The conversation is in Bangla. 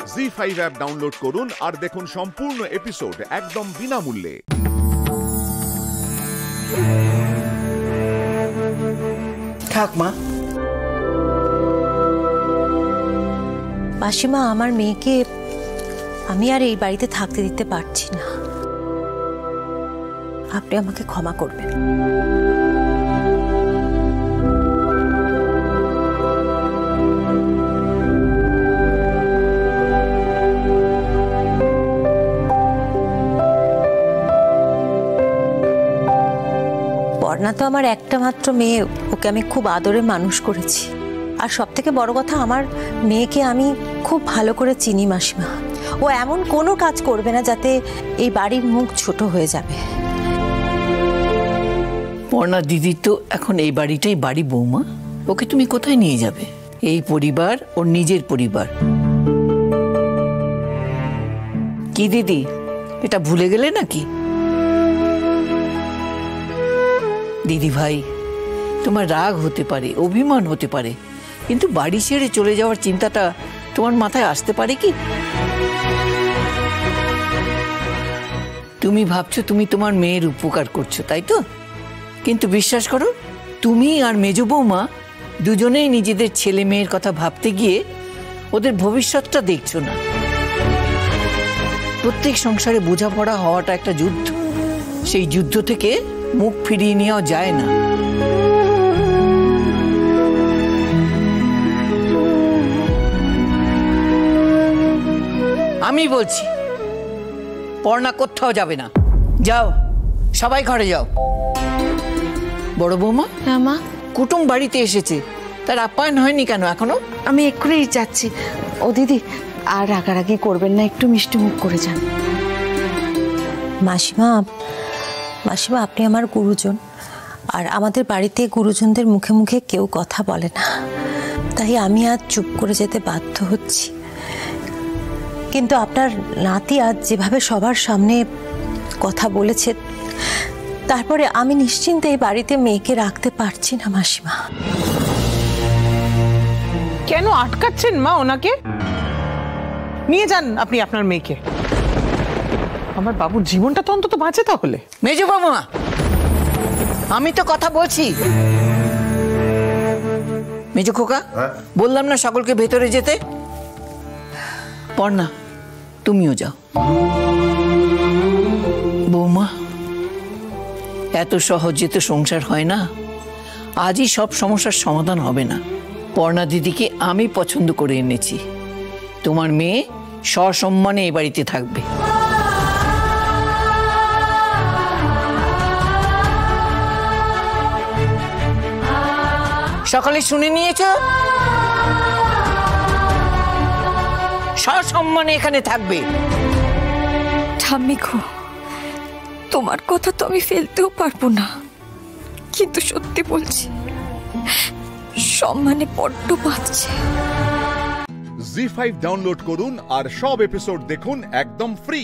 জি5 অ্যাপ ডাউনলোড করুন আর দেখুন সম্পূর্ণ এপিসোড একদম বিনামূল্যে। থাক মা। মাসিমা, আমার মেয়েকে আমি আর এই বাড়িতে থাকতে দিতে পারছি না। আপনি আমাকে ক্ষমা করবেন। পর্ণা তো আমার একটা মাত্র মেয়ে, ওকে আমি খুব আদরে মানুষ করেছি। আর সব থেকে বড় কথা, আমার মেয়েকে আমি খুব ভালো করে চিনি মাসিমা। ও এমন কোনো কাজ করবে না যাতে এই বাড়ির মুখ ছোট হয়ে যাবে। পর্ণা দিদি তো এখন এই বাড়িটাই বাড়ি বৌমা, ওকে তুমি কোথায় নিয়ে যাবে? এই পরিবার ওর নিজের পরিবার। কি দিদি, এটা ভুলে গেলে নাকি? দিদি ভাই, তোমার রাগ হতে পারে, অভিমান হতে পারে, কিন্তু বাড়ি ছেড়ে চলে যাওয়ার চিন্তাটা তোমার মাথায় আসতে পারে কি? তুমি ভাবছো তুমি তোমার মেয়ের উপকার করছো, তাই তো? কিন্তু বিশ্বাস করো, তুমি আর মেজো বৌমা দুজনেই নিজেদের ছেলে মেয়ের কথা ভাবতে গিয়ে ওদের ভবিষ্যৎটা দেখছো না। প্রত্যেক সংসারে বোঝাপড়া হওয়াটা একটা যুদ্ধ, সেই যুদ্ধ থেকে মুখ ফিরিয়ে নেওয়া যায় না। আমি বলছি, পর্ণা কোথাও যাবে না। যাও, সবাই ঘরে যাও। বড় বৌমা, হ্যাঁ মা। কুটুম বাড়িতে এসেছে, তার আপ্যায়ন হয়নি কেন এখনো? আমি এক্ষুনি যাচ্ছি। ও দিদি, আর রাগারাগি করবেন না, একটু মিষ্টি মুখ করে যান। মাসিমা, মাসিমা, আপনি আমার গুরুজন, আর আমাদের বাড়িতে গুরুজনদের মুখে মুখে কেউ কথা বলে না, তাই আমি আজ চুপ করে যেতে বাধ্য হচ্ছি। কিন্তু আপনার নাতি আজ যেভাবে সবার সামনে কথা বলেছে, তারপরে আমি নিশ্চিন্তে এই বাড়িতে মেয়েকে রাখতে পারছি না মাসিমা। কেন আটকাচ্ছেন মা ওনাকে? নিয়ে যান আপনি আপনার মেয়েকে। আমার বাবুর জীবনটা তো অন্তত বাঁচে তাহলে। মেজো বাবা, আমি তো কথা বলছি। মেজো খোকা, বললাম না সকলকে ভেতরে যেতে? পর্ণা, তুমিও যাও। বৌমা, এত সহজে তো সংসার হয় না। আজই সব সমস্যার সমাধান হবে না। পর্ণা দিদিকে আমি পছন্দ করে এনেছি। তোমার মেয়ে সসম্মানে এই বাড়িতে থাকবে। সকালে শুনে নিয়েছ? সসম্মানে এখানে থাকবে। ঠাম্মি গো, তোমার কথা তো আমি ফেলতেও পারবো না, কিন্তু সত্যি বলছি, সম্মানে বড্ড বাঁচছে। জি5 ডাউনলোড করুন আর সব এপিসোড দেখুন একদম ফ্রি।